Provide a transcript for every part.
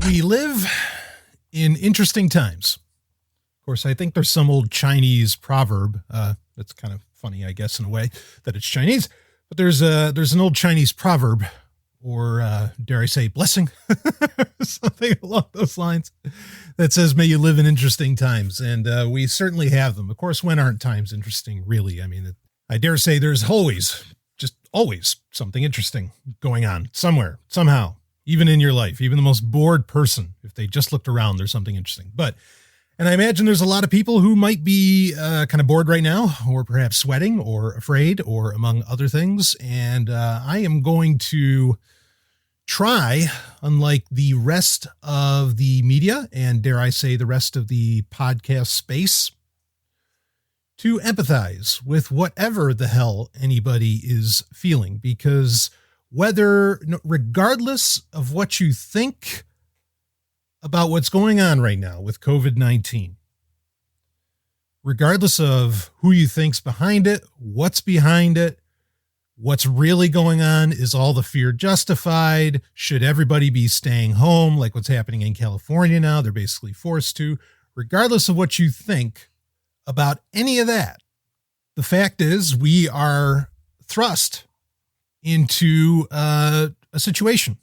We live in interesting times. Of course, I think there's some old Chinese proverb that's kind of funny, I guess, in a way that it's Chinese. But there's an old Chinese proverb, or dare I say, blessing, something along those lines, that says, "May you live in interesting times." And we certainly have them. Of course, when aren't times interesting, really? I mean, I dare say there's always something interesting going on somewhere, somehow. Even in your life, even the most bored person, if they just looked around, there's something interesting. And I imagine there's a lot of people who might be kind of bored right now, or perhaps sweating or afraid, or among other things. And I am going to try, unlike the rest of the media, and dare I say the rest of the podcast space, to empathize with whatever the hell anybody is feeling, because regardless of what you think about what's going on right now with COVID-19, regardless of who you think's behind it, what's really going on, is all the fear justified? Should everybody be staying home like what's happening in California now? They're basically forced to. Regardless of what you think about any of that, the fact is we are thrust into a situation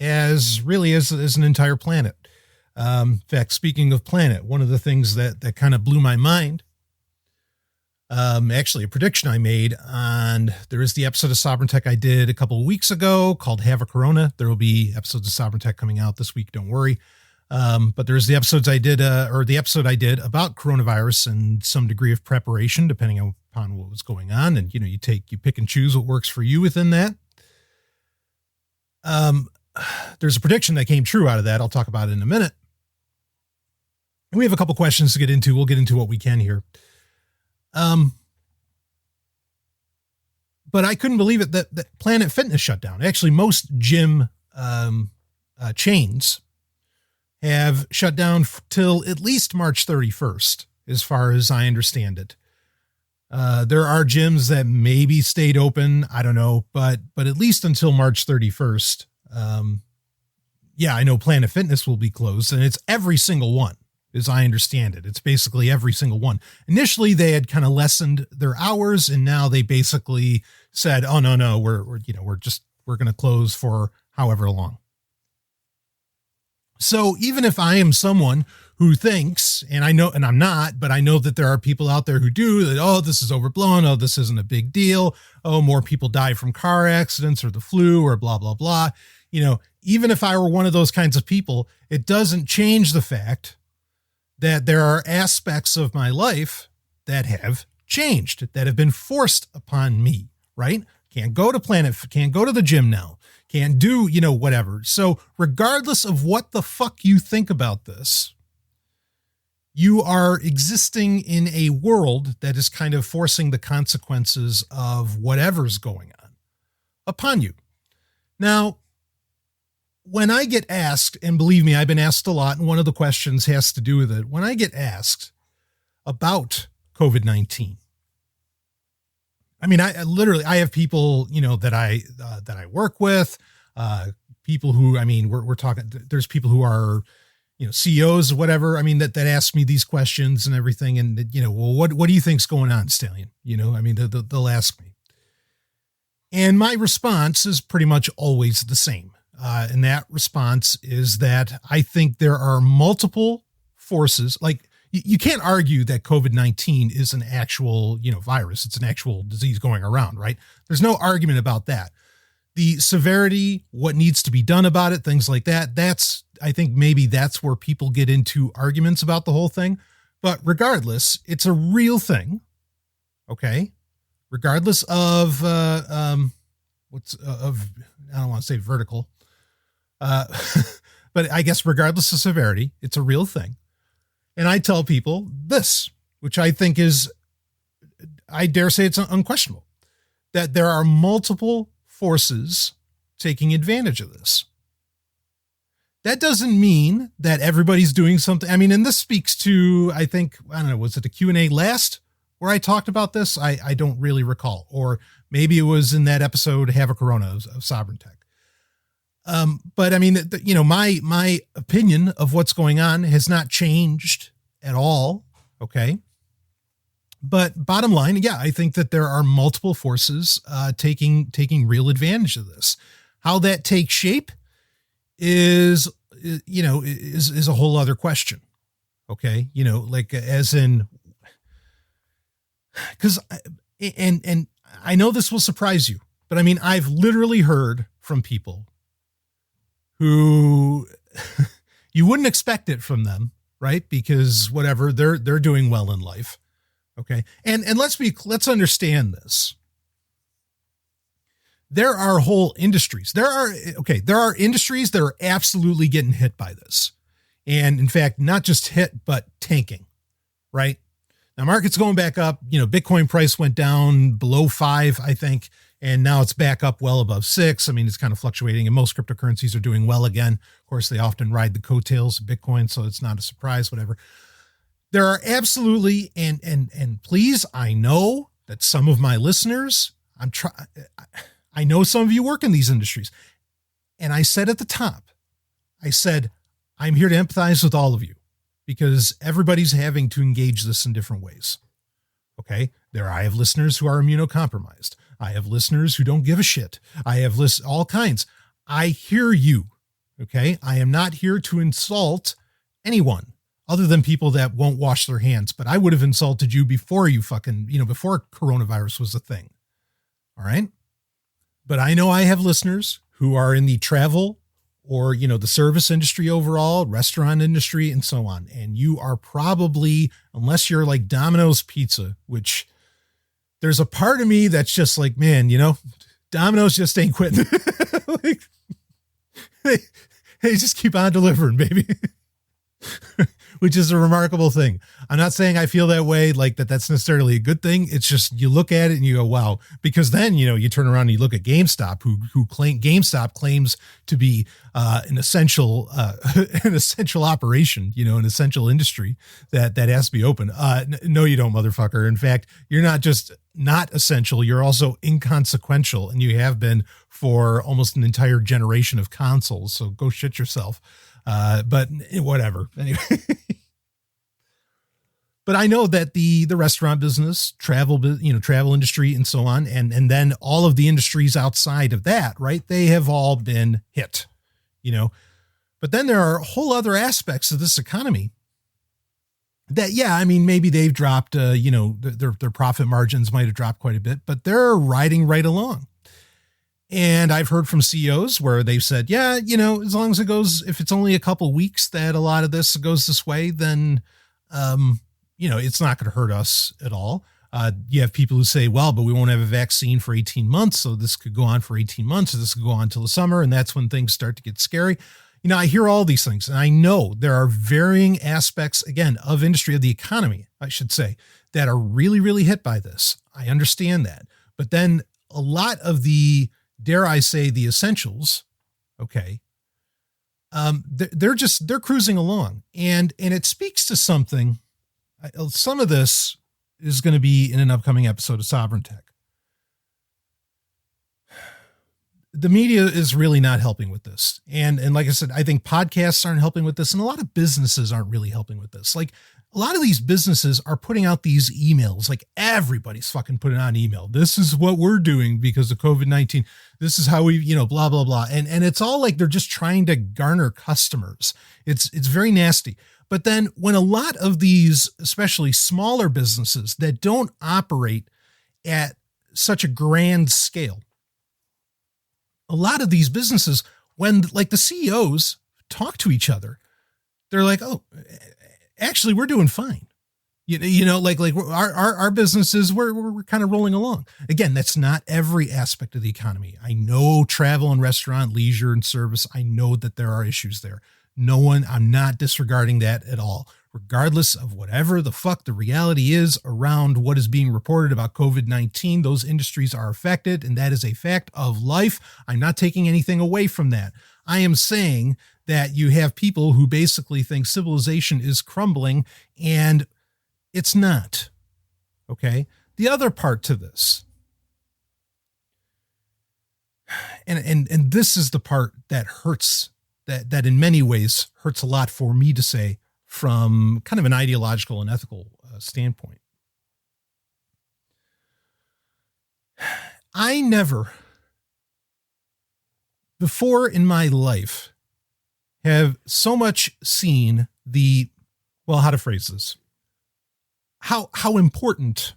as an entire planet. In fact, speaking of planet, one of the things that kind of blew my mind, actually a prediction I made there is the episode of Sovereign Tech I did a couple of weeks ago called Have a Corona. There will be episodes of Sovereign Tech coming out this week, don't worry. But there's the episodes I did, the episode I did about coronavirus and some degree of preparation, depending upon what was going on. And, you pick and choose what works for you within that. There's a prediction that came true out of that. I'll talk about it in a minute. And we have a couple questions to get into. We'll get into what we can here. But I couldn't believe it that Planet Fitness shut down. Actually, most gym, chains have shut down till at least March 31st, as far as I understand it. There are gyms that maybe stayed open. I don't know, but at least until March 31st. I know Planet Fitness will be closed, and it's every single one, as I understand it. It's basically every single one. Initially, they had kind of lessened their hours, and now they basically said, "Oh no, we're going to close for however long." So even if I am someone who thinks, and I'm not, but I know that there are people out there who do that, "Oh, this is overblown. Oh, this isn't a big deal. Oh, more people die from car accidents or the flu or blah, blah, blah." Even if I were one of those kinds of people, it doesn't change the fact that there are aspects of my life that have changed, that have been forced upon me, right? Can't go to the gym now. Can't do, whatever. So regardless of what the fuck you think about this, you are existing in a world that is kind of forcing the consequences of whatever's going on upon you. Now, when I get asked, and believe me, I've been asked a lot, and one of the questions has to do with it. When I get asked about COVID-19, I mean, I have people, that I work with, people who, we're talking, there's people who are, CEOs or whatever. That ask me these questions and everything. And, well, what do you think's going on, Stallion? They'll ask me. And my response is pretty much always the same. And that response is that I think there are multiple forces. Like, you can't argue that COVID-19 is an actual, virus. It's an actual disease going around, right? There's no argument about that. The severity, what needs to be done about it, things like that. I think maybe that's where people get into arguments about the whole thing. But regardless, it's a real thing. Okay. Regardless of, I don't want to say vertical, but I guess regardless of severity, it's a real thing. And I tell people this, which I think is, I dare say it's unquestionable, that there are multiple forces taking advantage of this. That doesn't mean that everybody's doing something. And this speaks to, I think, I don't know, was it the Q&A last where I talked about this? I don't really recall. Or maybe it was in that episode, Have a Corona of Sovereign Tech. But I mean, my opinion of what's going on has not changed at all. Okay. But bottom line, yeah, I think that there are multiple forces taking real advantage of this. How that takes shape is a whole other question. Okay, like as in, because and I know this will surprise you, but I mean, I've literally heard from people who you wouldn't expect it from them, right? Because whatever, they're doing well in life. Okay. And let's understand this. There are whole industries. There are industries that are absolutely getting hit by this. And in fact, not just hit, but tanking, right? Now market's going back up, Bitcoin price went down below 5, I think. And now it's back up well above 6. I mean, it's kind of fluctuating and most cryptocurrencies are doing well again. Of course, they often ride the coattails of Bitcoin, so it's not a surprise, whatever. There are absolutely, and please, I know that some of my listeners, I know some of you work in these industries. And I said at the top, I said, I'm here to empathize with all of you because everybody's having to engage this in different ways. Okay. I have listeners who are immunocompromised. I have listeners who don't give a shit. I have all kinds. I hear you. Okay. I am not here to insult anyone other than people that won't wash their hands, but I would have insulted you before you before coronavirus was a thing. All right. But I know I have listeners who are in the travel or, the service industry overall, restaurant industry, and so on. And you are probably, unless you're like Domino's Pizza, which there's a part of me that's just like, man, Domino's just ain't quitting. Like, they just keep on delivering, baby. Which is a remarkable thing. I'm not saying I feel that way, like that's necessarily a good thing. It's just, you look at it and you go, wow, because then, you turn around and you look at GameStop, GameStop claims to be an essential operation, an essential industry that has to be open. No, you don't, motherfucker. In fact, you're not just not essential. You're also inconsequential, and you have been for almost an entire generation of consoles. So go shit yourself. But whatever. Anyway, but I know that the restaurant business, travel industry and so on. And then all of the industries outside of that, right? They have all been hit, but then there are whole other aspects of this economy that, yeah, I mean, maybe they've dropped, their profit margins might've dropped quite a bit, but they're riding right along. And I've heard from CEOs where they've said, yeah, as long as it goes, if it's only a couple weeks that a lot of this goes this way, then, it's not going to hurt us at all. You have people who say, well, but we won't have a vaccine for 18 months. So this could go on for 18 months, or this could go on till the summer. And that's when things start to get scary. I hear all these things, and I know there are varying aspects, again, of industry, of the economy, I should say, that are really, really hit by this. I understand that. But then a lot of the, dare I say, the essentials, okay, they're cruising along, and it speaks to something. Some of this is going to be in an upcoming episode of Sovereign Tech. The media is really not helping with this. And like I said, I think podcasts aren't helping with this, and a lot of businesses aren't really helping with this. Like, a lot of these businesses are putting out these emails, like everybody's fucking putting on email. This is what we're doing because of COVID-19. This is how we, blah, blah, blah. And it's all like they're just trying to garner customers. It's very nasty. But then when a lot of these, especially smaller businesses that don't operate at such a grand scale, a lot of these businesses, when like the CEOs talk to each other, they're like, oh, actually, we're doing fine. Like our businesses, we're kind of rolling along. Again, that's not every aspect of the economy. I know travel and restaurant, leisure and service. I know that there are issues there. I'm not disregarding that at all. Regardless of whatever the fuck the reality is around what is being reported about COVID-19, those industries are affected, and that is a fact of life. I'm not taking anything away from that. I am saying that you have people who basically think civilization is crumbling, and it's not. Okay. The other part to this, And this is the part that hurts, that in many ways hurts a lot for me to say from kind of an ideological and ethical standpoint. I never before in my life have so much seen how to phrase this, how important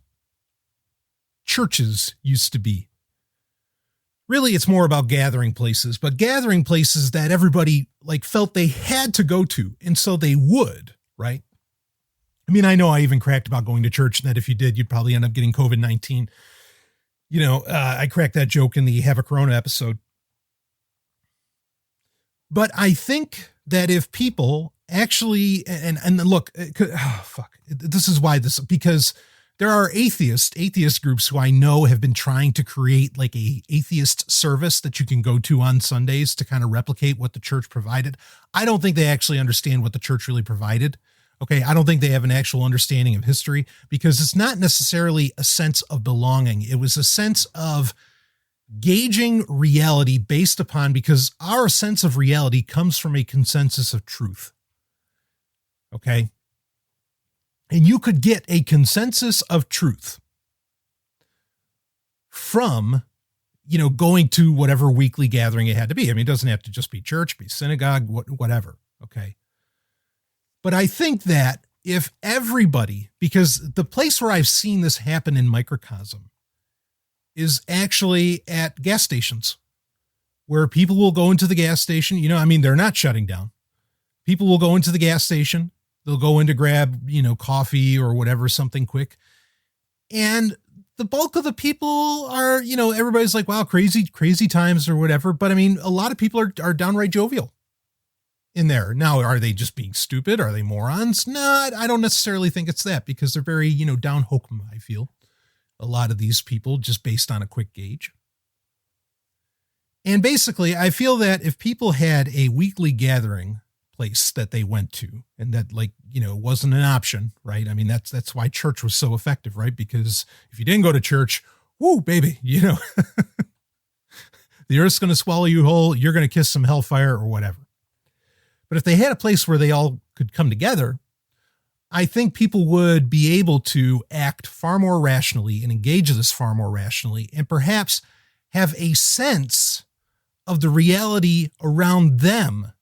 churches used to be. Really, it's more about gathering places, but gathering places that everybody like felt they had to go to. And so they would, right? I mean, I know I even cracked about going to church, and that if you did, you'd probably end up getting COVID-19. I cracked that joke in the Have a Corona episode. But I think that if people actually, and look, this is why because there are atheist groups who I know have been trying to create like a atheist service that you can go to on Sundays to kind of replicate what the church provided. I don't think they actually understand what the church really provided. Okay. I don't think they have an actual understanding of history, because it's not necessarily a sense of belonging. It was a sense of gauging reality based upon, because our sense of reality comes from a consensus of truth. Okay. And you could get a consensus of truth from, going to whatever weekly gathering it had to be. I mean, it doesn't have to just be church, be synagogue, whatever. Okay. But I think that if everybody, because the place where I've seen this happen in microcosm is actually at gas stations, where people will go into the gas station. They're not shutting down. People will go into the gas station. They'll go in to grab, coffee or whatever, something quick. And the bulk of the people are, everybody's like, wow, crazy times or whatever. But I mean, a lot of people are downright jovial in there. Now, are they just being stupid? Are they morons? No, I don't necessarily think it's that, because they're very, down hokum, I feel. A lot of these people, just based on a quick gauge. And basically, I feel that if people had a weekly gathering place that they went to, and that wasn't an option, right? I mean, that's why church was so effective, right? Because if you didn't go to church, whoo, baby, the earth's going to swallow you whole. You're going to kiss some hellfire or whatever. But if they had a place where they all could come together, I think people would be able to act far more rationally and engage this far more rationally, and perhaps have a sense of the reality around them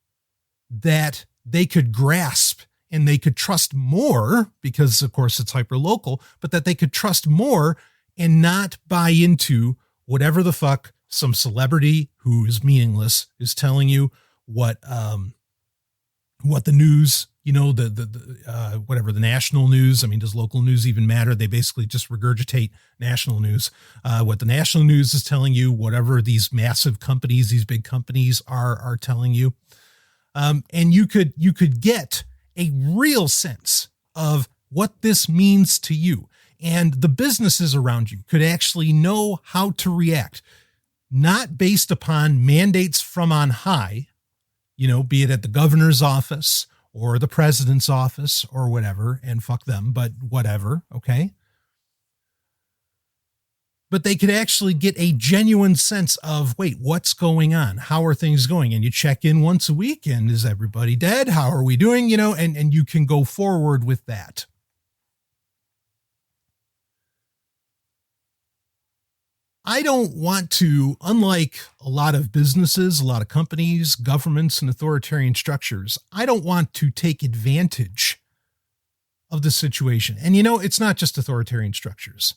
that they could grasp and they could trust more, because of course it's hyper-local, but that they could trust more and not buy into whatever the fuck some celebrity who is meaningless is telling you, what the news, whatever the national news. I mean, does local news even matter? They basically just regurgitate national news. What the national news is telling you, whatever these massive companies, these big companies are telling you. And you could get a real sense of what this means to you, and the businesses around you could actually know how to react, not based upon mandates from on high, be it at the governor's office or the president's office or whatever, and fuck them, but whatever. Okay. But they could actually get a genuine sense of, wait, what's going on? How are things going? And you check in once a week, and is everybody dead? How are we doing? And you can go forward with that. I don't want to, unlike a lot of businesses, a lot of companies, governments, and authoritarian structures, I don't want to take advantage of the situation. And it's not just authoritarian structures.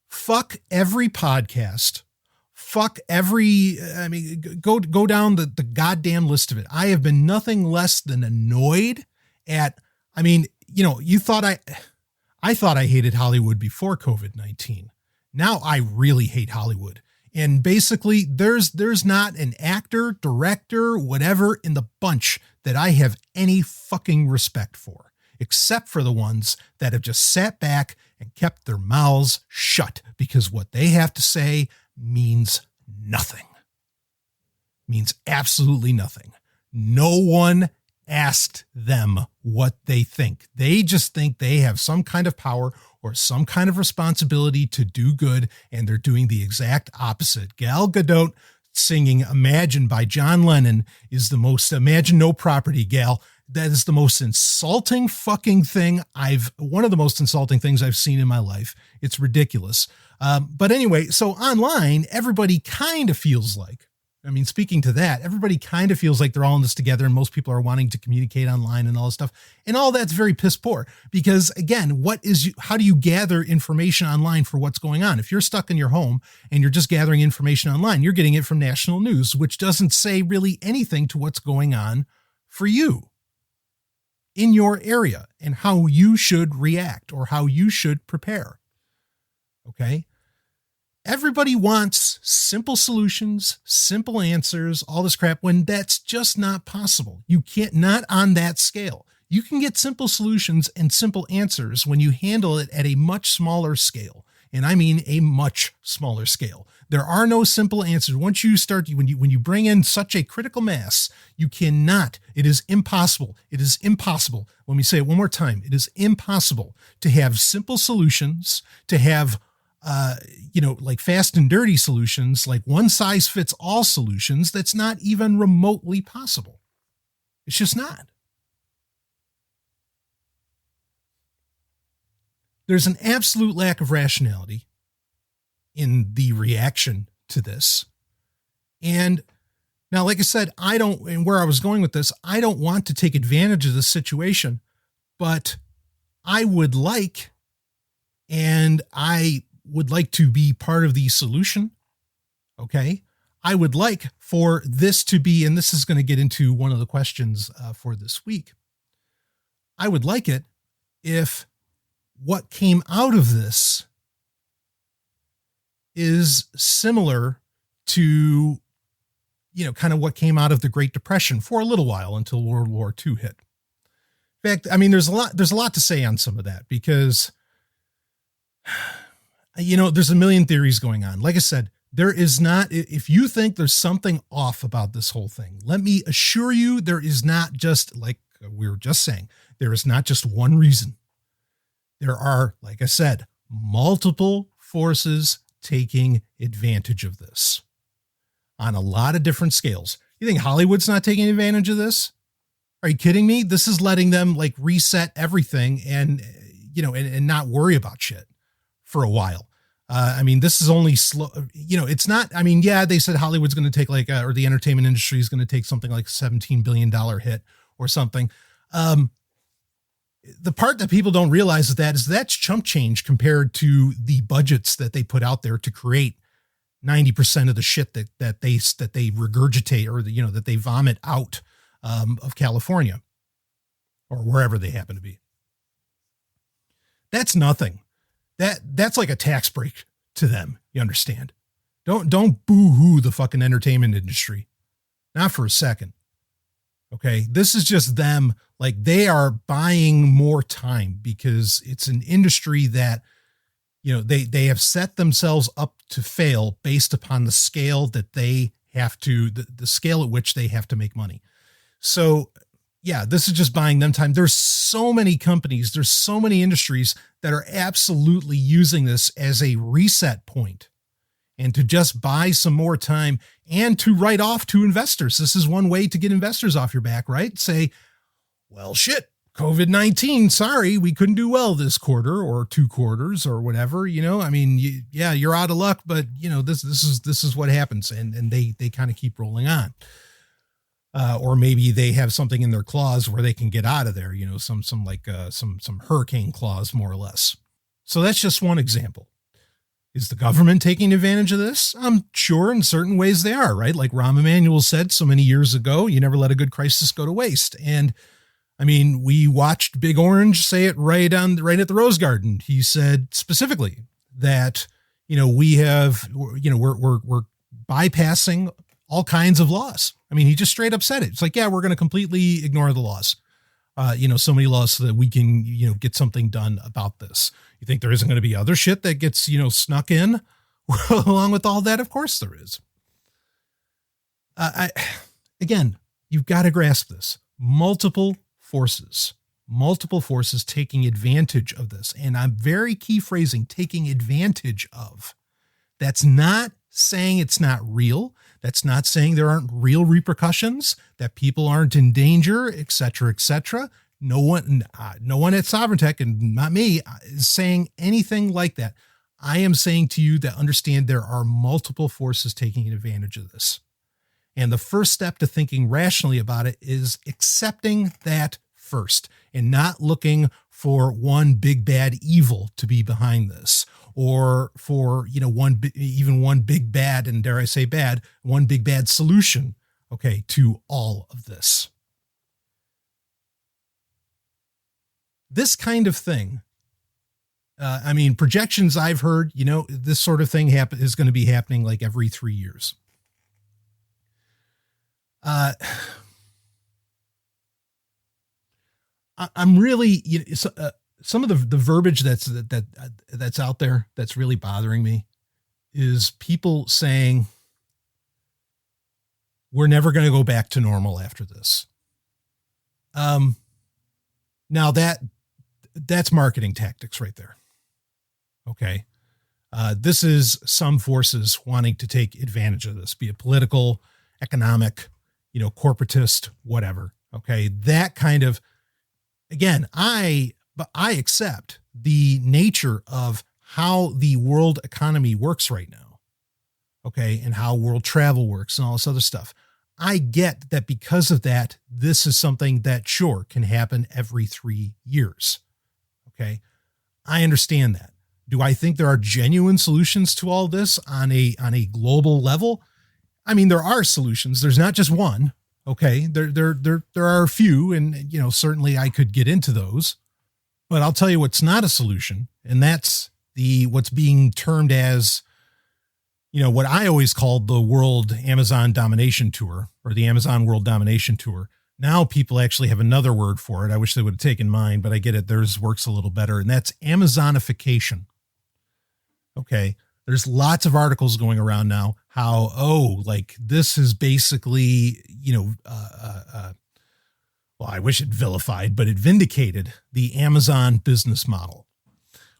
Fuck every podcast. Fuck every, go down the goddamn list of it. I have been nothing less than annoyed at, you thought I thought I hated Hollywood before COVID-19. Now I really hate Hollywood. And basically there's not an actor, director, whatever in the bunch that I have any fucking respect for, except for the ones that have just sat back and kept their mouths shut, because what they have to say means nothing. Means absolutely nothing. No one asked them what they think. They just think they have some kind of power or some kind of responsibility to do good, and they're doing the exact opposite. Gal Gadot singing Imagine by John Lennon is the most, Imagine No Property, gal. That is the most insulting fucking thing one of the most insulting things I've seen in my life. It's ridiculous. But anyway, so online, everybody kind of feels like, speaking to that, everybody kind of feels like they're all in this together and most people are wanting to communicate online and all this stuff. And all that's very piss poor because again, how do you gather information online for what's going on? If you're stuck in your home and you're just gathering information online, you're getting it from national news, which doesn't say really anything to what's going on for you in your area and how you should react or how you should prepare. Okay. Everybody wants simple solutions, simple answers, all this crap when that's just not possible. You can't, not on that scale. You can get simple solutions and simple answers when you handle it at a much smaller scale. And I mean a much smaller scale. There are no simple answers. Once you start, when you bring in such a critical mass, you cannot, it is impossible. It is impossible. Let me say it one more time. It is impossible to have simple solutions, to have like fast and dirty solutions, like one size fits all solutions. That's not even remotely possible. It's just not. There's an absolute lack of rationality in the reaction to this. And now, like I said, and where I was going with this, I don't want to take advantage of this situation, but I would like to be part of the solution. Okay. I would like for this to be, and this is going to get into one of the questions for this week. I would like it if what came out of this is similar to, kind of what came out of the Great Depression for a little while until World War II hit. In fact, there's a lot to say on some of that because, there's a million theories going on. Like I said, there is not, if you think there's something off about this whole thing, let me assure you, there is not just, like we were just saying, there is not just one reason. There are, like I said, multiple forces taking advantage of this on a lot of different scales. You think Hollywood's not taking advantage of this? Are you kidding me? This is letting them like reset everything and not worry about shit for a while. This is only slow, it's not, they said Hollywood's going to take or the entertainment industry is going to take something like $17 billion hit or something. The part that people don't realize is that's chump change compared to the budgets that they put out there to create 90% of the shit that they regurgitate or that they vomit out of California or wherever they happen to be. That's nothing. That's like a tax break to them. You understand? Don't boo-hoo the fucking entertainment industry. Not for a second. Okay. This is just them. Like they are buying more time because it's an industry that, they have set themselves up to fail based upon the scale that they have to, the scale at which they have to make money. So yeah, this is just buying them time. There's so many companies, there's so many industries that are absolutely using this as a reset point and to just buy some more time and to write off to investors. This is one way to get investors off your back, right? Say, well, shit, COVID-19, sorry, we couldn't do well this quarter or 2 quarters or whatever, you're out of luck, but this is what happens. And they kind of keep rolling on. Or maybe they have something in their clause where they can get out of there, some hurricane clause, more or less. So that's just one example. Is the government taking advantage of this? I'm sure in certain ways they are, right? Like Rahm Emanuel said so many years ago, you never let a good crisis go to waste. And we watched Big Orange say it right at the Rose Garden. He said specifically that, we're bypassing all kinds of laws. He just straight up said it. It's like, yeah, we're going to completely ignore the laws. So many laws so that we can, get something done about this. You think there isn't going to be other shit that gets, snuck in along with all that? Of course there is. Again, you've got to grasp this. Multiple forces taking advantage of this. And I'm very key phrasing, taking advantage of. That's not saying it's not real. That's not saying there aren't real repercussions, that people aren't in danger, et cetera, et cetera. No one at Sovereign Tech, and not me, is saying anything like that. I am saying to you that understand there are multiple forces taking advantage of this. And the first step to thinking rationally about it is accepting that first and not looking for one big bad evil to be behind this, or for, one big bad, and dare I say bad, one big bad solution, okay, to all of this. This kind of thing, projections I've heard, this sort of thing is going to be happening like every 3 years. I'm really, some of the verbiage that's out there that's really bothering me is people saying we're never going to go back to normal after this. Now that's marketing tactics right there. Okay. This is some forces wanting to take advantage of this, be it political, economic, corporatist, whatever. Okay. That kind of, again, I accept the nature of how the world economy works right now. Okay. And how world travel works and all this other stuff. I get that because of that, this is something that sure can happen every 3 years. Okay. I understand that. Do I think there are genuine solutions to all this on a global level? There are solutions. There's not just one. Okay. There are a few, and, certainly I could get into those, but I'll tell you what's not a solution. And that's what's being termed as, what I always called the World Amazon Domination Tour, or the Amazon World Domination Tour. Now people actually have another word for it. I wish they would have taken mine, but I get it. Theirs works a little better. And that's Amazonification. Okay. There's lots of articles going around now how, this is basically, well, I wish it vilified, but it vindicated the Amazon business model.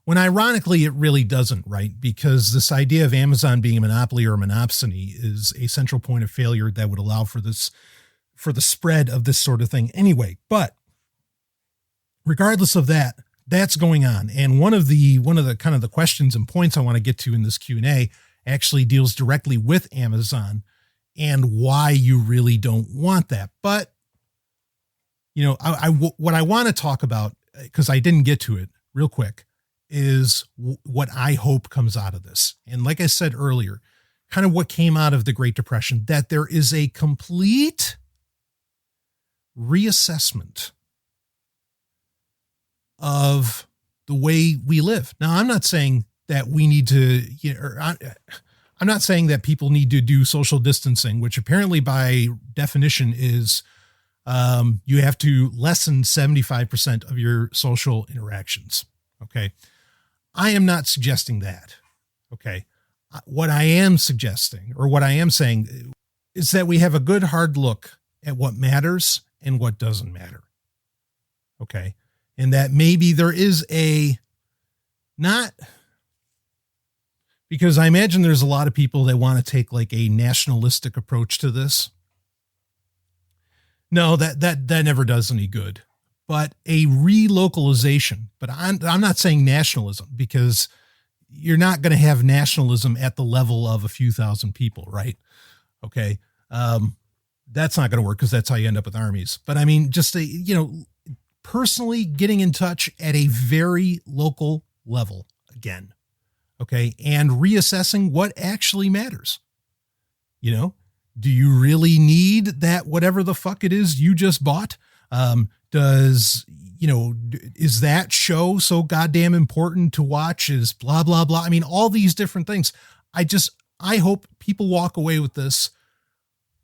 When ironically, it really doesn't, right? Because this idea of Amazon being a monopoly or a monopsony is a central point of failure that would allow for the spread of this sort of thing anyway. But regardless of that, that's going on. And one of the kind of the questions and points I want to get to in this Q&A actually deals directly with Amazon and why you really don't want that. But, what I want to talk about, because I didn't get to it real quick, is what I hope comes out of this. And like I said earlier, kind of what came out of the Great Depression, that there is a complete reassessment of the way we live. Now, I'm not saying that we need to, I'm not saying that people need to do social distancing, which apparently by definition is you have to lessen 75% of your social interactions. Okay. I am not suggesting that. Okay. What I am suggesting, or what I am saying, is that we have a good hard look at what matters and what doesn't matter. Okay. And that maybe there is because I imagine there's a lot of people that want to take like a nationalistic approach to this. No, that never does any good. But a relocalization, but I'm not saying nationalism, because you're not going to have nationalism at the level of a few thousand people, right? Okay. That's not going to work, because that's how you end up with armies. But just personally getting in touch at a very local level again. Okay. And reassessing what actually matters. Do you really need that, whatever the fuck it is you just bought? Is that show so goddamn important to watch? Is blah, blah, blah. All these different things. I hope people walk away with this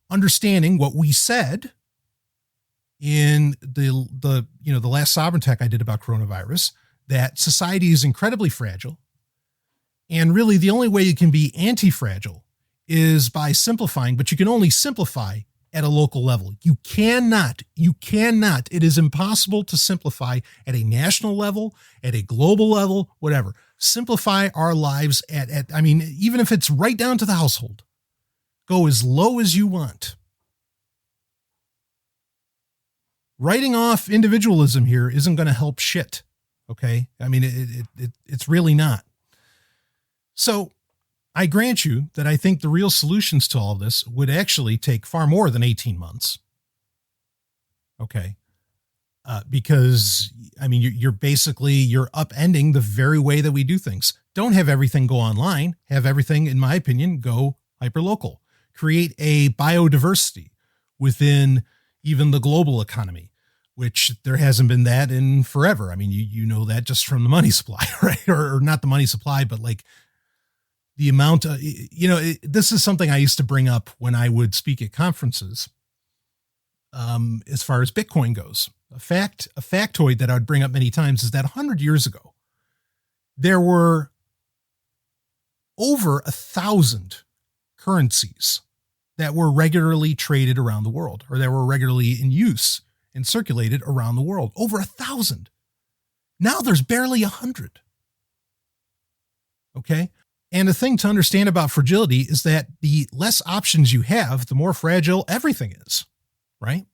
understanding what we said in the last Sovereign Tech I did about coronavirus, that society is incredibly fragile. And really the only way you can be anti-fragile is by simplifying, but you can only simplify at a local level. You cannot, it is impossible to simplify at a national level, at a global level, whatever. simplify our lives I mean, even if it's right down to the household, go as low as you want. Writing off individualism here isn't going to help shit. Okay. I mean, it's really not. So I grant you that I think the real solutions to all this would actually take far more than 18 months. Okay. Because I mean, you're upending the very way that we do things. Don't have everything go online. Have everything, in my opinion, go hyperlocal. Create a biodiversity within even the global economy, which there hasn't been that in forever. I mean, you know that just from the money supply, right? Or not the money supply, but like the amount of, this is something I used to bring up when I would speak at conferences. As far as Bitcoin goes, a factoid that I would bring up many times is that 100 years ago, there were over 1,000 currencies that were regularly traded around the world, or that were regularly in use and circulated around the world. Over 1,000. Now there's barely 100. Okay. And the thing to understand about fragility is that the less options you have, the more fragile everything is. Right?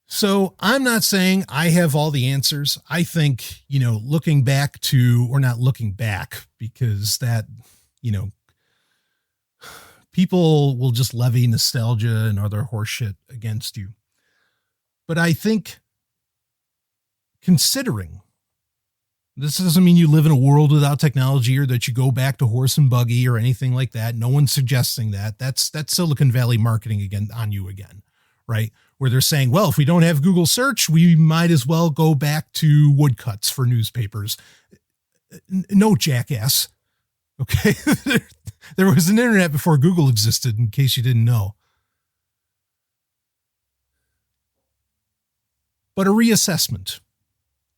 So I'm not saying I have all the answers. I think, looking back to, or not looking back, because that, people will just levy nostalgia and other horseshit against you. But I think considering, this doesn't mean you live in a world without technology or that you go back to horse and buggy or anything like that. No one's suggesting that. That's Silicon Valley marketing again on you again, right? Where they're saying, well, if we don't have Google search, we might as well go back to woodcuts for newspapers. No, jackass. Okay. There was an internet before Google existed, in case you didn't know. But a reassessment,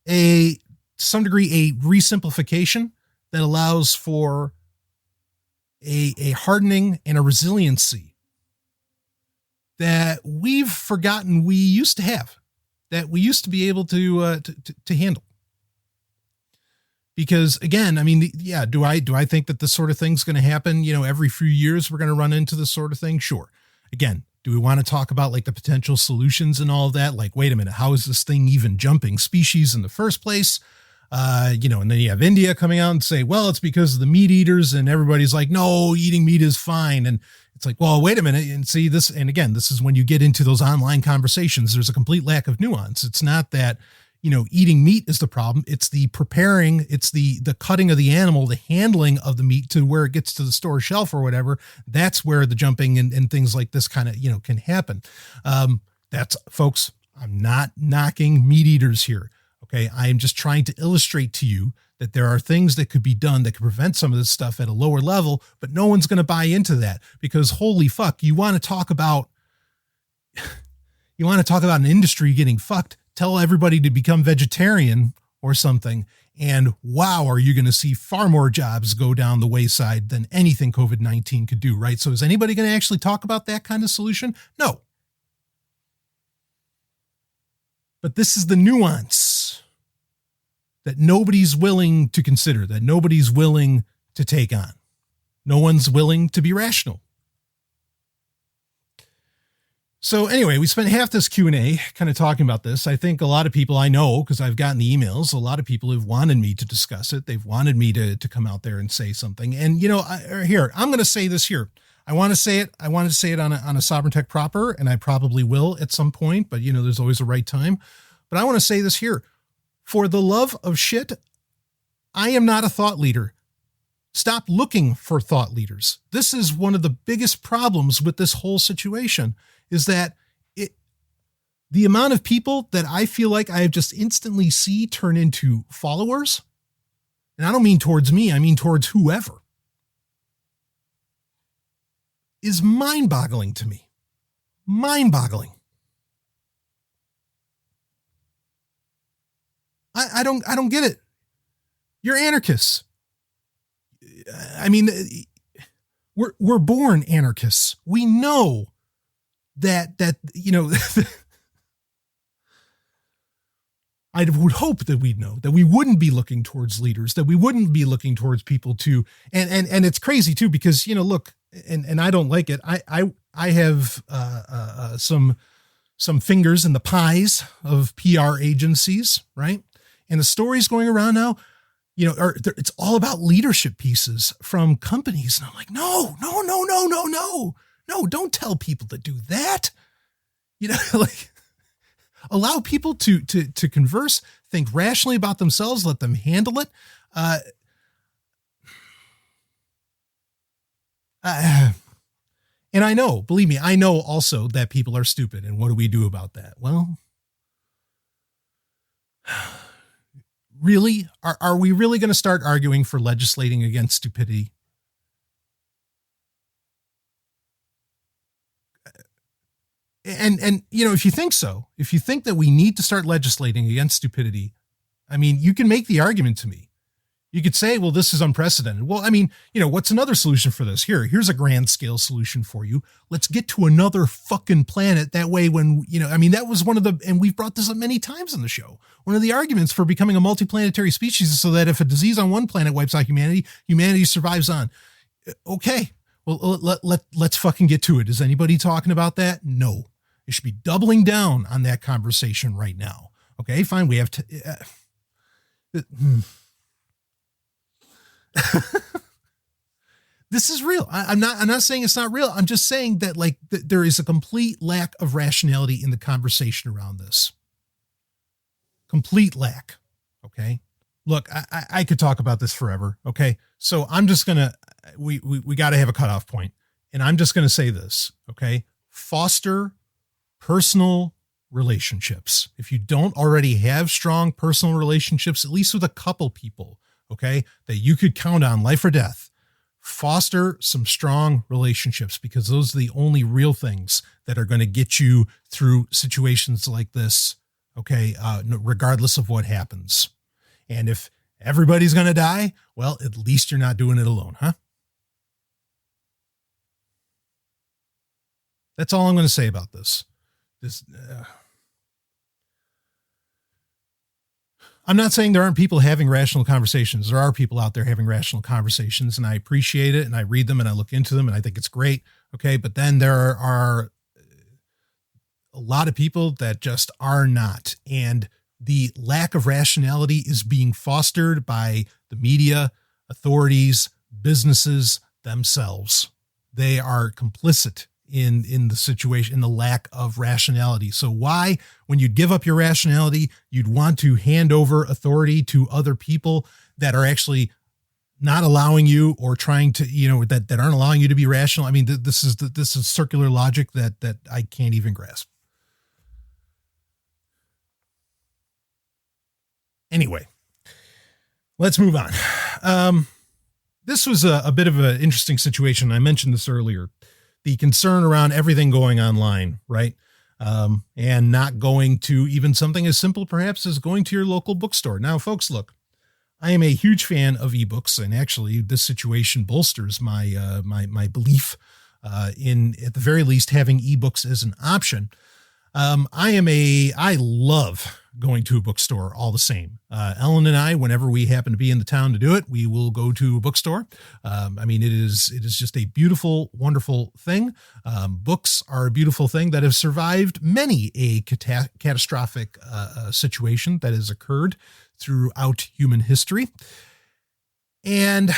to some degree, a resimplification that allows for a hardening and a resiliency that we've forgotten we used to have, that we used to be able to handle. Because again, I mean, do I think that this sort of thing's going to happen? Every few years we're going to run into this sort of thing. Sure. Again, do we want to talk about like the potential solutions and all of that? Like, wait a minute, how is this thing even jumping species in the first place? And then you have India coming out and say, well, it's because of the meat eaters, and everybody's like, no, eating meat is fine. And it's like, well, wait a minute and see this. And again, this is when you get into those online conversations, there's a complete lack of nuance. It's not that, eating meat is the problem. It's the preparing, it's the cutting of the animal, the handling of the meat to where it gets to the store shelf or whatever. That's where the jumping and things like this kind of, can happen. That's, folks, I'm not knocking meat eaters here. Okay. I am just trying to illustrate to you that there are things that could be done that could prevent some of this stuff at a lower level, but no one's going to buy into that because holy fuck, you want to talk about an industry getting fucked. Tell everybody to become vegetarian or something. And wow, are you going to see far more jobs go down the wayside than anything COVID-19 could do, right? So is anybody going to actually talk about that kind of solution? No. But this is the nuance that nobody's willing to consider, that nobody's willing to take on. No one's willing to be rational. So anyway, we spent half this Q&A kind of talking about this. I think a lot of people I know, because I've gotten the emails, a lot of people have wanted me to discuss it. They've wanted me to come out there and say something. And, here, I'm going to say this here. I want to say it. I wanted to say it on a Sovereign Tech proper, and I probably will at some point, but there's always a right time. But I want to say this here. For the love of shit, I am not a thought leader. Stop looking for thought leaders. This is one of the biggest problems with this whole situation, is that the amount of people that I feel like I have just instantly see turn into followers, and I don't mean towards me, I mean towards whoever, is mind-boggling to me. Mind-boggling. I don't get it. You're anarchists. I mean, we're born anarchists. We know that I would hope that we'd know that we wouldn't be looking towards leaders, that we wouldn't be looking towards people to, and it's crazy too, because, look, and I don't like it. I have, some fingers in the pies of PR agencies, right? And the stories going around now, it's all about leadership pieces from companies. And I'm like, no, don't tell people to do that. Like, allow people to converse, think rationally about themselves, let them handle it. And I know, believe me, I know also that people are stupid. And what do we do about that? Well, really, are we really going to start arguing for legislating against stupidity? And if you think so, if you think that we need to start legislating against stupidity, I mean, you can make the argument to me. You could say, well, this is unprecedented. Well, I mean, what's another solution for this? Here's a grand scale solution for you. Let's get to another fucking planet. That way, when, that was one of the, and we've brought this up many times on the show. One of the arguments for becoming a multiplanetary species is so that if a disease on one planet wipes out humanity, humanity survives on. Okay. Well, let's fucking get to it. Is anybody talking about that? No. You should be doubling down on that conversation right now. Okay, fine. We have to, this is real. I'm not saying it's not real. I'm just saying that there is a complete lack of rationality in the conversation around this. Complete lack. Okay. Look, I could talk about this forever. Okay. So I'm just we got to have a cutoff point, and I'm just going to say this. Okay. Foster personal relationships. If you don't already have strong personal relationships, at least with a couple people, okay, that you could count on life or death, foster some strong relationships, because those are the only real things that are going to get you through situations like this. Okay. Regardless of what happens. And if everybody's going to die, well, at least you're not doing it alone, huh? That's all I'm going to say about this. I'm not saying there aren't people having rational conversations. There are people out there having rational conversations, and I appreciate it, and I read them and I look into them and I think it's great. Okay. But then there are a lot of people that just are not. And the lack of rationality is being fostered by the media, authorities, businesses themselves. They are complicit in the situation, in the lack of rationality. So why, when you give up your rationality, you'd want to hand over authority to other people that are actually not allowing you, or trying to, that aren't allowing you to be rational? I mean, this is circular logic that I can't even grasp. Anyway, let's move on. This was a bit of an interesting situation. I mentioned this earlier. The concern around everything going online, right? And not going to even something as simple, perhaps, as going to your local bookstore. Now, folks, look, I am a huge fan of ebooks, and actually this situation bolsters my belief in, at the very least, having ebooks as an option. I love going to a bookstore all the same. Ellen and I, whenever we happen to be in the town to do it, we will go to a bookstore. I mean, it is just a beautiful, wonderful thing. Books are a beautiful thing that have survived many a catastrophic situation that has occurred throughout human history. And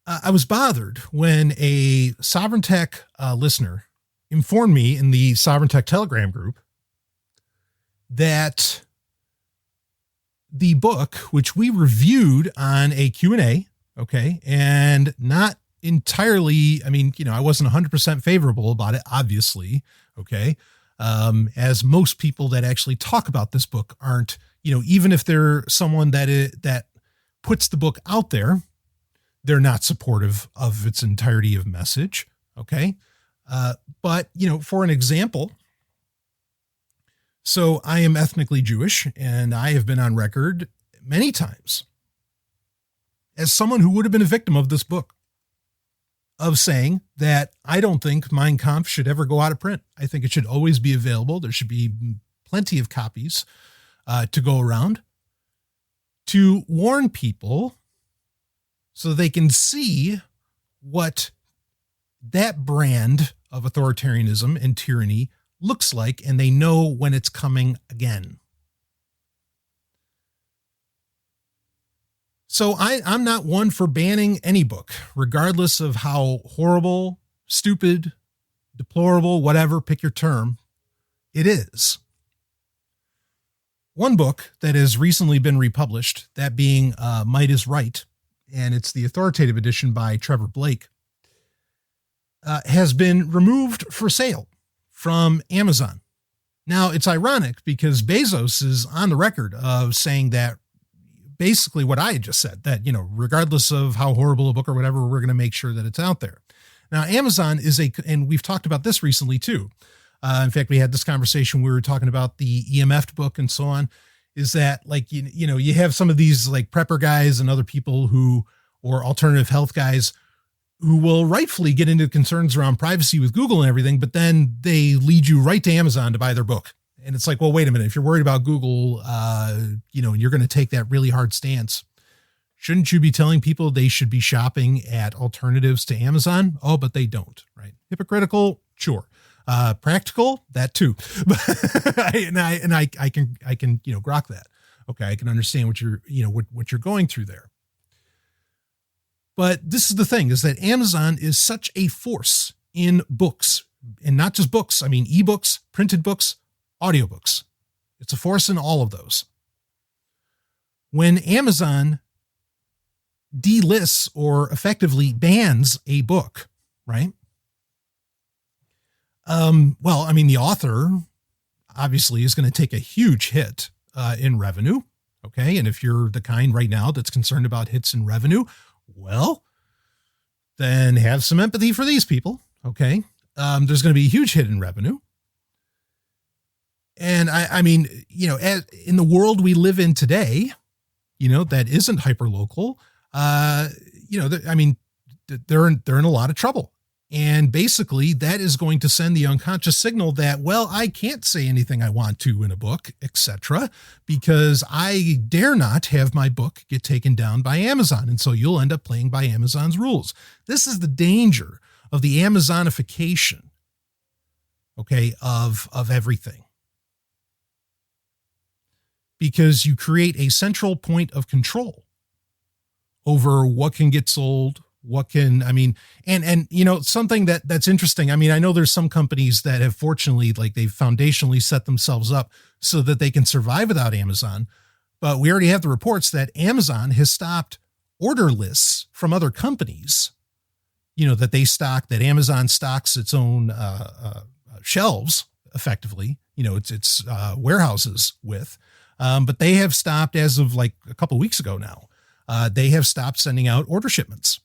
I was bothered when a Sovereign Tech listener informed me in the Sovereign Tech Telegram group that the book, which we reviewed on a Q&A, okay, and not entirely, I mean, I wasn't 100% favorable about it, obviously, okay, as most people that actually talk about this book aren't, even if they're someone that puts the book out there, they're not supportive of its entirety of message, okay? But, for an example, so I am ethnically Jewish, and I have been on record many times as someone who would have been a victim of this book, of saying that I don't think Mein Kampf should ever go out of print. I think it should always be available. There should be plenty of copies to go around, to warn people so they can see what that brand of authoritarianism and tyranny looks like, and they know when it's coming again. So I'm not one for banning any book, regardless of how horrible, stupid, deplorable, whatever, pick your term, it is. One book that has recently been republished, that being Might is Right, and it's the authoritative edition by Trevor Blake, has been removed for sale from Amazon. Now, it's ironic because Bezos is on the record of saying that basically what I had just said, that, regardless of how horrible a book or whatever, we're going to make sure that it's out there. Now, Amazon is and we've talked about this recently too. In fact, we had this conversation. We were talking about the EMF book and so on, is that you have some of these like prepper guys and other people or alternative health guys who will rightfully get into concerns around privacy with Google and everything, but then they lead you right to Amazon to buy their book. And it's like, well, wait a minute. If you're worried about Google, and you're going to take that really hard stance, shouldn't you be telling people they should be shopping at alternatives to Amazon? Oh, but they don't, right? Hypocritical, sure. Practical, that too. I can grok that. Okay, I can understand what you're going through there. But this is the thing, is that Amazon is such a force in books, and not just books. I mean, ebooks, printed books, audiobooks. It's a force in all of those. When Amazon delists or effectively bans a book, right? The author obviously is going to take a huge hit in revenue. Okay. And if you're the kind right now that's concerned about hits in revenue, well, then have some empathy for these people. Okay. There's going to be a huge hit in revenue. And in the world we live in today, that isn't hyperlocal, they're in a lot of trouble. And basically that is going to send the unconscious signal that, well, I can't say anything I want to in a book, etc., because I dare not have my book get taken down by Amazon. And so you'll end up playing by Amazon's rules. This is the danger of the Amazonification, okay, of everything. Because you create a central point of control over what can get sold, something that's interesting. I know there's some companies that have fortunately, they've foundationally set themselves up so that they can survive without Amazon. But we already have the reports that Amazon has stopped order lists from other companies, that Amazon stocks its own shelves effectively, its warehouses with. But they have stopped, as of a couple of weeks ago now, they have stopped sending out order shipments.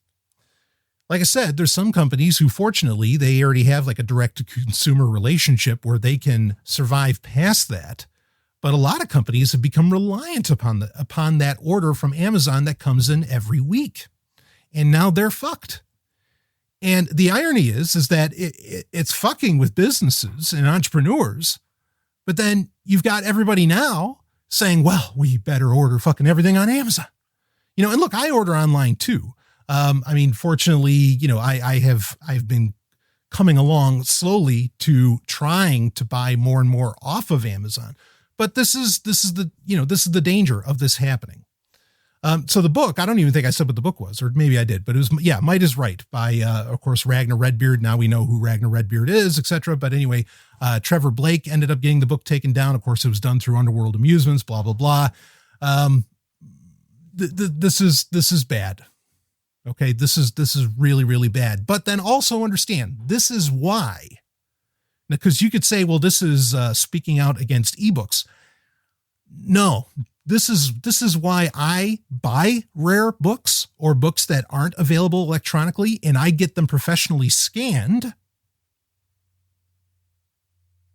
Like I said, there's some companies who, fortunately, they already have a direct to consumer relationship where they can survive past that. But a lot of companies have become reliant upon that order from Amazon that comes in every week. And now they're fucked. And the irony is that it's fucking with businesses and entrepreneurs. But then you've got everybody now saying, well, we better order fucking everything on Amazon. And look, I order online too. Fortunately, I've been coming along slowly to trying to buy more and more off of Amazon. But this is the danger of this happening. So the book, I don't even think I said what the book was, or maybe I did, but it was, Might is Right by, of course, Ragnar Redbeard. Now we know who Ragnar Redbeard is, etc. But anyway, Trevor Blake ended up getting the book taken down. Of course, it was done through Underworld Amusements, blah, blah, blah. This is bad. Okay. This is really, really bad. But then also understand, this is why, because you could say, well, this is speaking out against ebooks. No, this is why I buy rare books or books that aren't available electronically, and I get them professionally scanned.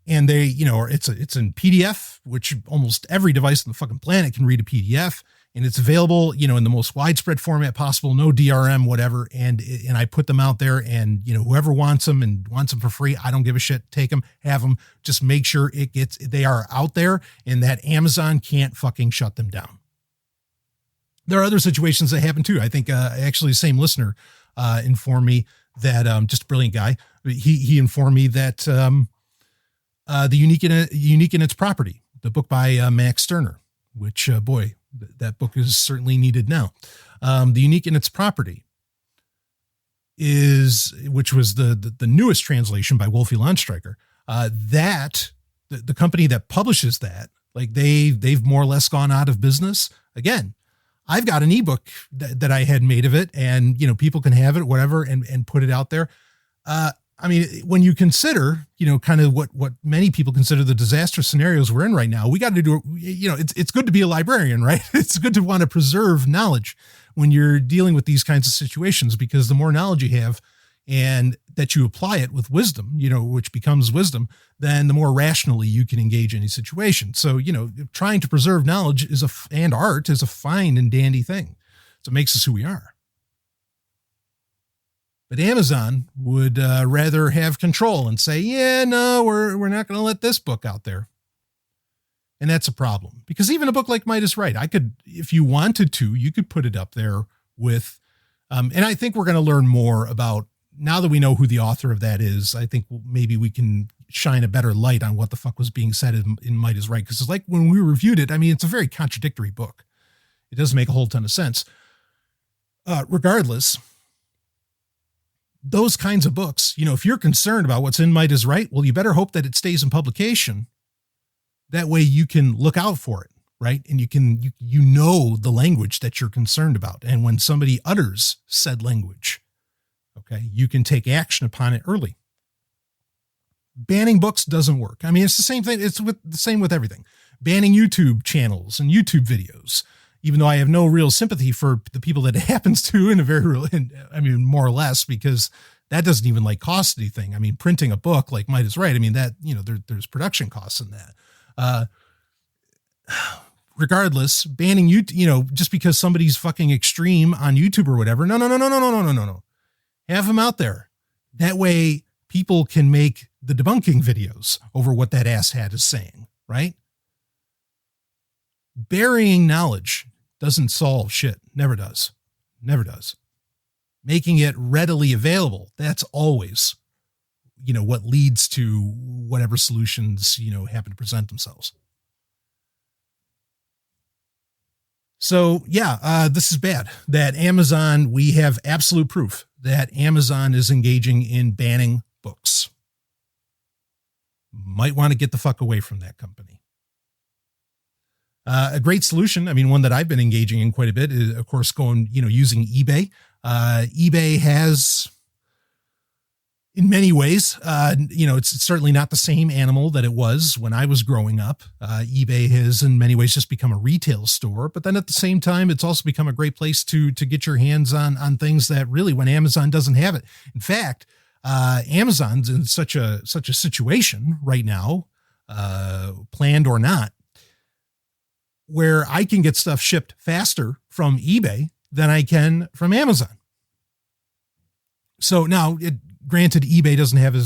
And they, it's in PDF, which almost every device on the fucking planet can read a PDF. and it's available, in the most widespread format possible, no DRM, whatever. And I put them out there, and, whoever wants them and wants them for free, I don't give a shit. Take them, have them, just make sure they are out there and that Amazon can't fucking shut them down. There are other situations that happen too. I think, actually the same listener, informed me that, just a brilliant guy. He informed me that, the Unique in Its Property, the book by, Max Stirner, which, boy, that book is certainly needed now. The Unique in Its Property which was the newest translation by Wolfie Landstreicher. That the company that publishes that, like they've more or less gone out of business. Again, I've got an ebook that I had made of it, and people can have it, whatever, and put it out there. I mean, when you consider, kind of what many people consider the disaster scenarios we're in right now, we got to do, it's good to be a librarian, right? It's good to want to preserve knowledge when you're dealing with these kinds of situations, because the more knowledge you have and that you apply it with wisdom, which becomes wisdom, then the more rationally you can engage any situation. So, trying to preserve knowledge and art is a fine and dandy thing. So it makes us who we are. But Amazon would rather have control and say, yeah, no, we're not going to let this book out there. And that's a problem, because even a book like Might is Right, I could, if you wanted to, you could put it up there with, and I think we're going to learn more about, now that we know who the author of that is, I think maybe we can shine a better light on what the fuck was being said in Might is Right. Because it's like when we reviewed it, I mean, it's a very contradictory book. It doesn't make a whole ton of sense. Regardless, those kinds of books, if you're concerned about what's in Might is Right, well, you better hope that it stays in publication. That way you can look out for it, right? And you know the language that you're concerned about. And when somebody utters said language, okay, you can take action upon it early. Banning books doesn't work. I mean, it's the same thing. It's the same with everything. Banning YouTube channels and YouTube videos, even though I have no real sympathy for the people that it happens to more or less, because that doesn't even cost anything. I mean, printing a book like Might is Right, I mean, that, there's production costs in that. Regardless, banning YouTube, just because somebody's fucking extreme on YouTube or whatever. No. Have them out there. That way people can make the debunking videos over what that asshat is saying, right? Burying knowledge doesn't solve shit. Never does. Making it readily available, that's always, what leads to whatever solutions, happen to present themselves. So yeah, this is bad that Amazon, we have absolute proof that Amazon is engaging in banning books. Might want to get the fuck away from that company. A great solution, I mean, one that I've been engaging in quite a bit is, of course, using eBay. eBay has, in many ways, it's certainly not the same animal that it was when I was growing up. eBay has, in many ways, just become a retail store. But then at the same time, it's also become a great place to get your hands on things that really, when Amazon doesn't have it. In fact, Amazon's in such a situation right now, planned or not, where I can get stuff shipped faster from eBay than I can from Amazon. So now, granted, eBay doesn't have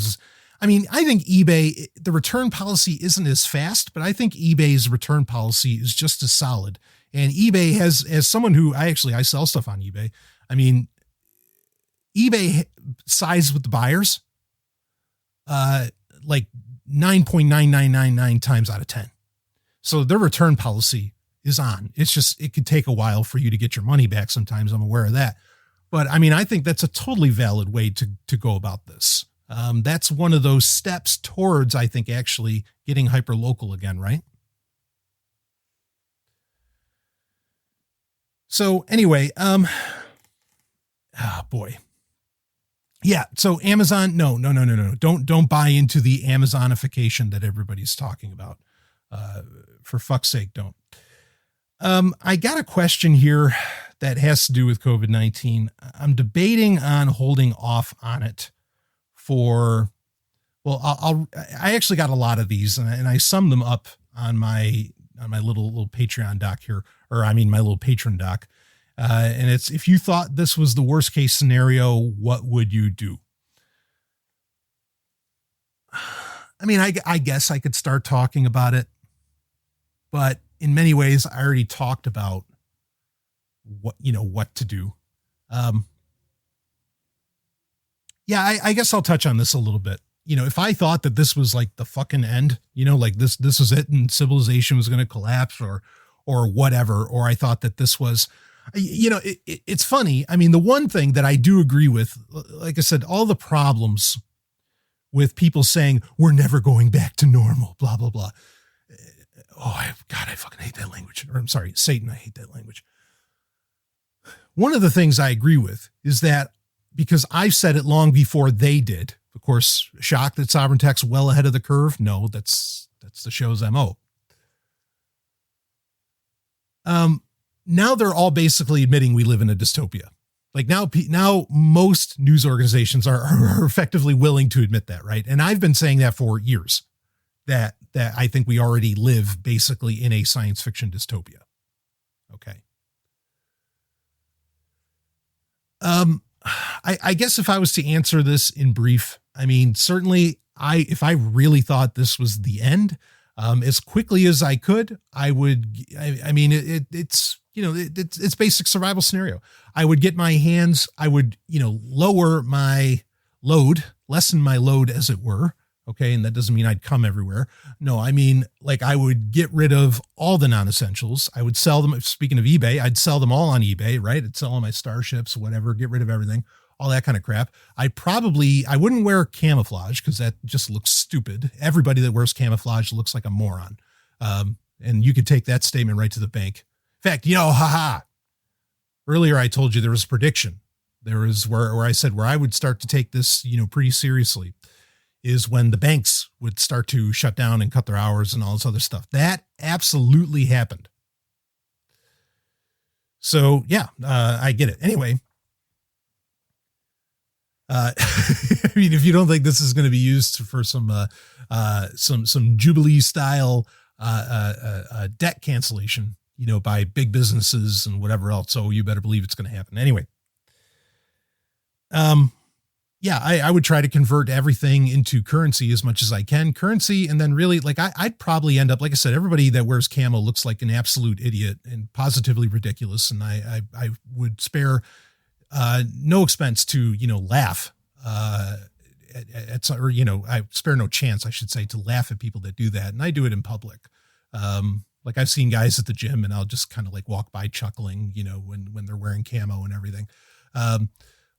I think eBay, the return policy isn't as fast, but I think eBay's return policy is just as solid. And eBay has, as someone who I sell stuff on eBay. I mean, eBay sides with the buyers, 9.9999 times out of 10. So their return policy is on. It's just, it could take a while for you to get your money back. Sometimes I'm aware of that. But I mean, I think that's a totally valid way to go about this. That's one of those steps towards, I think, actually getting hyper local again, right? So anyway, boy. Yeah. So Amazon, no. Don't buy into the Amazonification that everybody's talking about. For fuck's sake, don't. I got a question here that has to do with COVID-19. I'm debating on holding off on it I actually got a lot of these, and I summed them up on my on my little Patreon doc here, or I mean, my little patron doc. And it's, if you thought this was the worst case scenario, what would you do? I mean, I guess I could start talking about it, but in many ways I already talked about what to do. Yeah, I guess I'll touch on this a little bit. If I thought that this was like the fucking end, like this was it and civilization was going to collapse or whatever, or I thought that this was, it's funny. I mean, the one thing that I do agree with, like I said, all the problems with people saying we're never going back to normal, blah, blah, blah. Oh, God, I fucking hate that language. Or I'm sorry, Satan, I hate that language. One of the things I agree with is that, because I've said it long before they did. Of course, shocked that Sovereign Tech's well ahead of the curve. No, that's the show's MO. Now they're all basically admitting we live in a dystopia. Like now most news organizations are effectively willing to admit that, right? And I've been saying that for years, that I think we already live basically in a science fiction dystopia. Okay. I guess if I was to answer this in brief, I mean, certainly if I really thought this was the end, as quickly as I could, I would, I mean, it's basic survival scenario. I would get my hands, I would, lower my load, lessen my load as it were. Okay. And that doesn't mean I'd come everywhere. No, I mean, like, I would get rid of all the non-essentials. I would sell them. Speaking of eBay, I'd sell them all on eBay, right? I'd sell all my starships, whatever, get rid of everything, all that kind of crap. I wouldn't wear camouflage because that just looks stupid. Everybody that wears camouflage looks like a moron. And you could take that statement right to the bank. In fact, earlier I told you there was a prediction. There was where I said where I would start to take this, pretty seriously, is when the banks would start to shut down and cut their hours and all this other stuff. That absolutely happened. So yeah, I get it. Anyway, I mean, if you don't think this is going to be used for some Jubilee style debt cancellation, by big businesses and whatever else, so you better believe it's going to happen. Anyway, yeah, I would try to convert everything into currency as much as I can. Currency, and then really, like, I'd probably end up, like I said, everybody that wears camo looks like an absolute idiot and positively ridiculous. And I would spare no expense to, laugh I spare no chance, I should say, to laugh at people that do that. And I do it in public. Like, I've seen guys at the gym and I'll just kind of like walk by chuckling, when they're wearing camo and everything.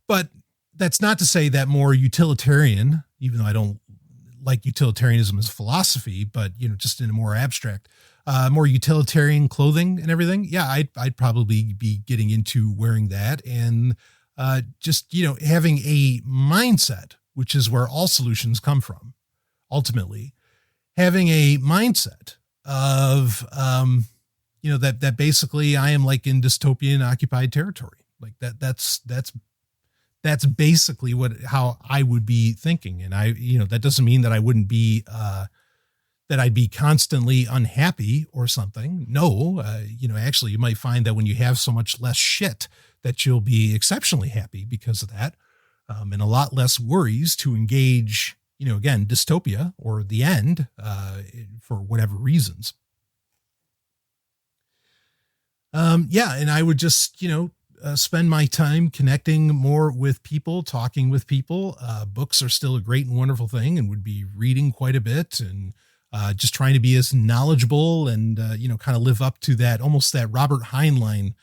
But that's not to say that more utilitarian, even though I don't like utilitarianism as a philosophy, but, just in a more abstract, more utilitarian clothing and everything. Yeah, I'd probably be getting into wearing that and just, having a mindset, which is where all solutions come from. Ultimately, having a mindset of, that basically I am like in dystopian occupied territory. Like that's basically how I would be thinking. And that doesn't mean that I wouldn't be, that I'd be constantly unhappy or something. No, actually you might find that when you have so much less shit that you'll be exceptionally happy because of that. And a lot less worries to engage, again, dystopia or the end, for whatever reasons. Yeah. And I would just, spend my time connecting more with people, talking with people. Books are still a great and wonderful thing, and would be reading quite a bit and just trying to be as knowledgeable and, kind of live up to that, almost that Robert Heinlein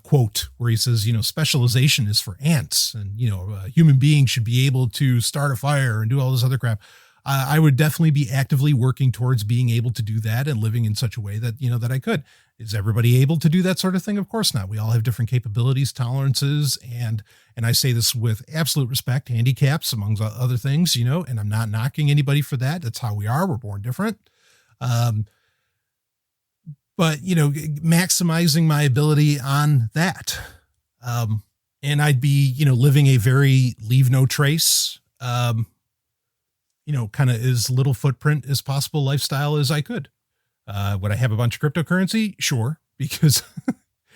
quote where he says, specialization is for ants, and, a human being should be able to start a fire and do all this other crap. I would definitely be actively working towards being able to do that and living in such a way that, that I could. Is everybody able to do that sort of thing? Of course not. We all have different capabilities, tolerances, and I say this with absolute respect, handicaps, amongst other things, and I'm not knocking anybody for that. That's how we are. We're born different. But, maximizing my ability on that. And I'd be, living a very leave no trace, kind of as little footprint as possible lifestyle as I could. Would I have a bunch of cryptocurrency? Sure, because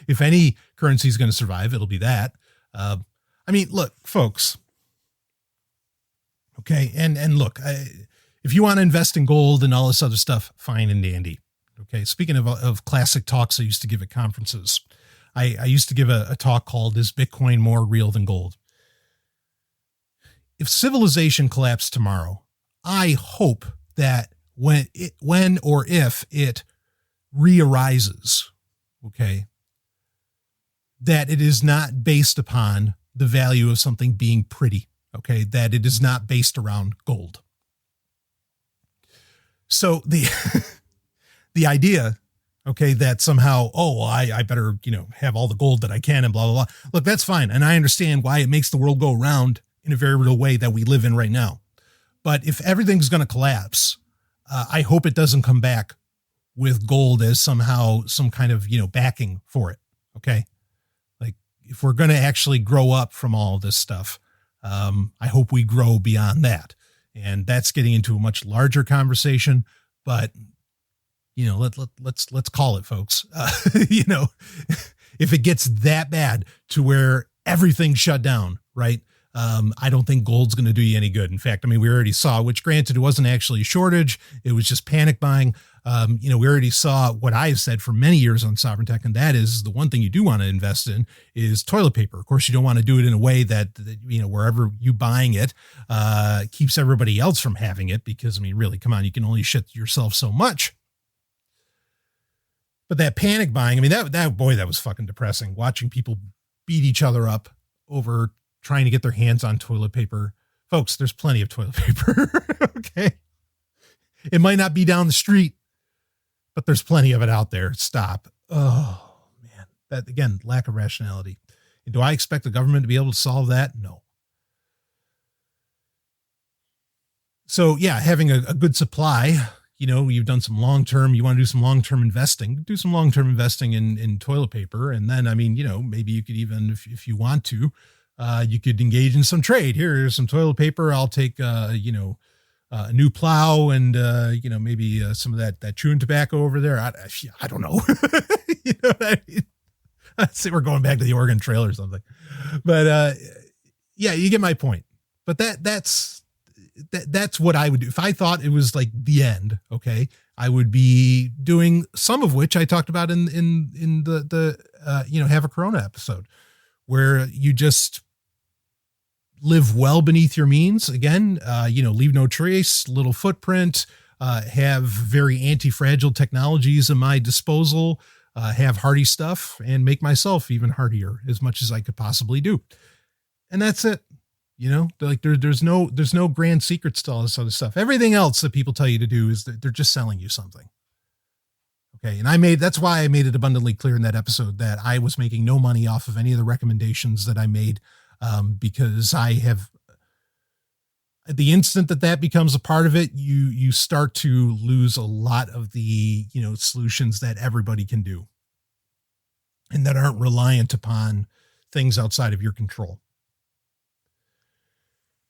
if any currency is going to survive, it'll be that. I mean, look, folks. Okay, and look, if you want to invest in gold and all this other stuff, fine and dandy. Okay, speaking of classic talks I used to give at conferences, I used to give a talk called "Is Bitcoin More Real Than Gold?" If civilization collapsed tomorrow, I hope that when or if it re-arises, okay, that it is not based upon the value of something being pretty, okay, that it is not based around gold. So the idea, okay, that somehow, oh, well, I better, have all the gold that I can and blah, blah, blah. Look, that's fine. And I understand why it makes the world go around in a very real way that we live in right now. But if everything's going to collapse, I hope it doesn't come back with gold as somehow some kind of, backing for it. Okay. Like if we're going to actually grow up from all this stuff, I hope we grow beyond that. And that's getting into a much larger conversation, but let's call it, folks. If it gets that bad to where everything's shut down, right? I don't think gold's going to do you any good. In fact, I mean, we already saw, which granted, it wasn't actually a shortage. It was just panic buying. We already saw what I've said for many years on Sovereign Tech, and that is the one thing you do want to invest in is toilet paper. Of course, you don't want to do it in a way that wherever you buying it keeps everybody else from having it, because, I mean, really, come on, you can only shit yourself so much. But that panic buying, I mean, that was fucking depressing. Watching people beat each other up over trying to get their hands on toilet paper. Folks, there's plenty of toilet paper. Okay. It might not be down the street, but there's plenty of it out there. Stop. Oh man. That again, lack of rationality. And do I expect the government to be able to solve that? No. So yeah, having a good supply, you've done some long-term, you want to do some long-term investing, do some long-term investing in toilet paper. And then, I mean, maybe you could even, if you want to, you could engage in some trade. Here's some toilet paper. I'll take, a new plow and, maybe some of that chewing tobacco over there. I don't know. You know what I mean? I'd say we're going back to the Oregon Trail or something. But yeah, you get my point. But that's what I would do. If I thought it was like the end, okay, I would be doing some of which I talked about in the Have a Corona episode, where you just live well beneath your means. Again, leave no trace, little footprint, have very anti-fragile technologies at my disposal, have hardy stuff, and make myself even hardier as much as I could possibly do. And that's it. Like there's no grand secrets to all this other stuff. Everything else that people tell you to do is that they're just selling you something. Okay. And that's why I made it abundantly clear in that episode that I was making no money off of any of the recommendations that I made. Because I have, at the instant that becomes a part of it, you start to lose a lot of the, solutions that everybody can do and that aren't reliant upon things outside of your control.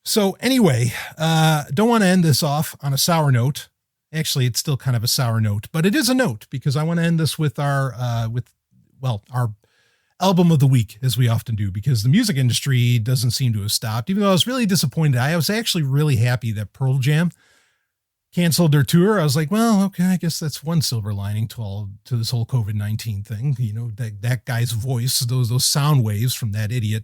So anyway, don't want to end this off on a sour note. Actually, it's still kind of a sour note, but it is a note because I want to end this with our album of the week, as we often do, because the music industry doesn't seem to have stopped. Even though I was really disappointed, I was actually really happy that Pearl Jam canceled their tour. I was like, well, okay, I guess that's one silver lining to this whole COVID-19 thing. That guy's voice, those sound waves from that idiot,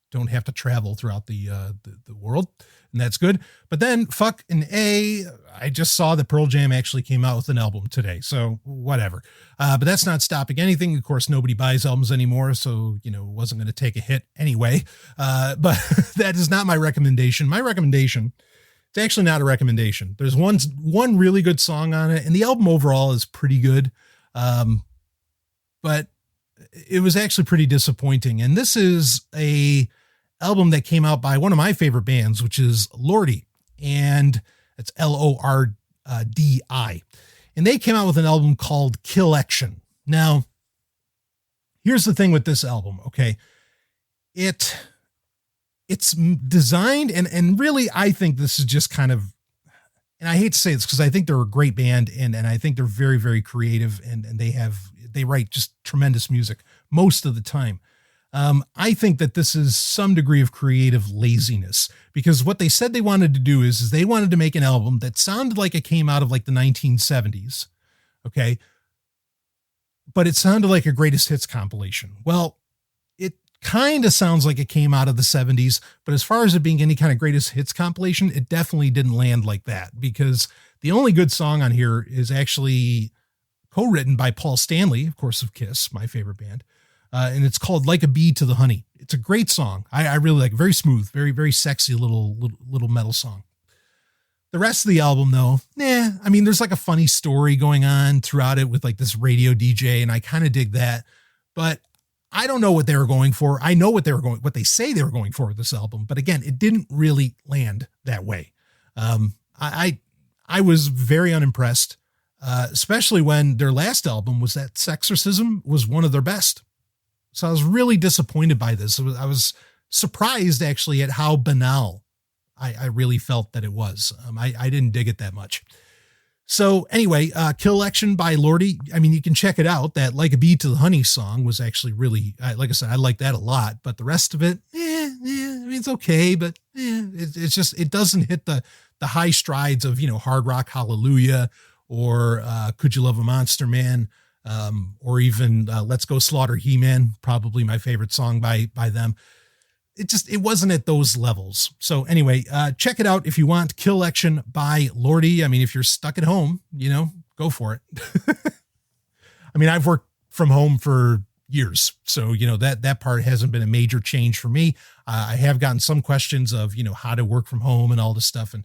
don't have to travel throughout the world, and that's good. But then I just saw that Pearl Jam actually came out with an album today. So whatever. But that's not stopping anything. Of course, nobody buys albums anymore. So, it wasn't going to take a hit anyway. But that is not my recommendation. My recommendation, it's actually not a recommendation. There's one really good song on it, and the album overall is pretty good. But it was actually pretty disappointing. And this is a album that came out by one of my favorite bands, which is Lordi, and it's Lordi. And they came out with an album called Killection. Now, here's the thing with this album. Okay. It's designed and really, I think this is just kind of and I hate to say this because I think they're a great band and I think they're very, very creative and they write just tremendous music most of the time. I think that this is some degree of creative laziness because what they said they wanted to do is they wanted to make an album that sounded like it came out of like the 1970s. Okay. But it sounded like a greatest hits compilation. Well, it kind of sounds like it came out of the 70s, but as far as it being any kind of greatest hits compilation, it definitely didn't land like that because the only good song on here is actually co-written by Paul Stanley, of course, of Kiss, my favorite band. And it's called Like a Bee to the Honey. It's a great song. I really like it. Very smooth, very, very sexy little metal song. The rest of the album though, I mean, there's like a funny story going on throughout it with like this radio DJ. And I kind of dig that, but I don't know what they were going for. I know what they say they were going for with this album. But again, it didn't really land that way. I was very unimpressed, especially when their last album was that Sexorcism was one of their best. So I was really disappointed by this. I was surprised actually at how banal I really felt that it was. I didn't dig it that much. So anyway, Killection by Lordi. I mean, you can check it out. That Like a Bee to the Honey song was actually really, like I said, I like that a lot, but the rest of it, I mean, it's okay, but it's just, it doesn't hit the high strides of, Hard Rock Hallelujah or Could You Love a Monster Man? Or even Let's Go Slaughter He-Man, probably my favorite song by them. It wasn't at those levels. So anyway, check it out if you want. Killection by Lordi. I mean, if you're stuck at home, go for it. I mean, I've worked from home for years, so that part hasn't been a major change for me. I have gotten some questions of how to work from home and all this stuff, and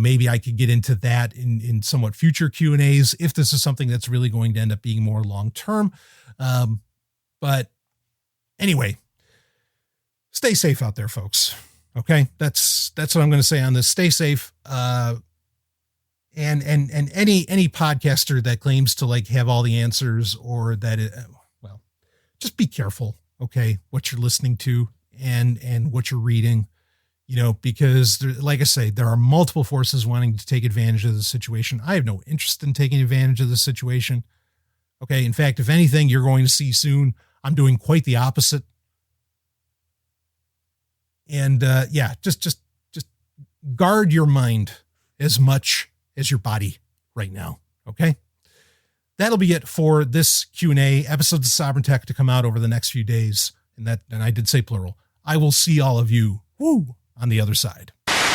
maybe I could get into that in somewhat future Q&As if this is something that's really going to end up being more long-term. But anyway, stay safe out there, folks. Okay. That's what I'm going to say on this. Stay safe. And any podcaster that claims to like have all the answers or that just be careful. Okay. What you're listening to and what you're reading. Because like I say, there are multiple forces wanting to take advantage of the situation. I have no interest in taking advantage of the situation. Okay. In fact, if anything, you're going to see soon, I'm doing quite the opposite. And, just guard your mind as much as your body right now. Okay. That'll be it for this Q&A. Episodes of Sovereign Tech to come out over the next few days. And I did say plural. I will see all of you on the other side.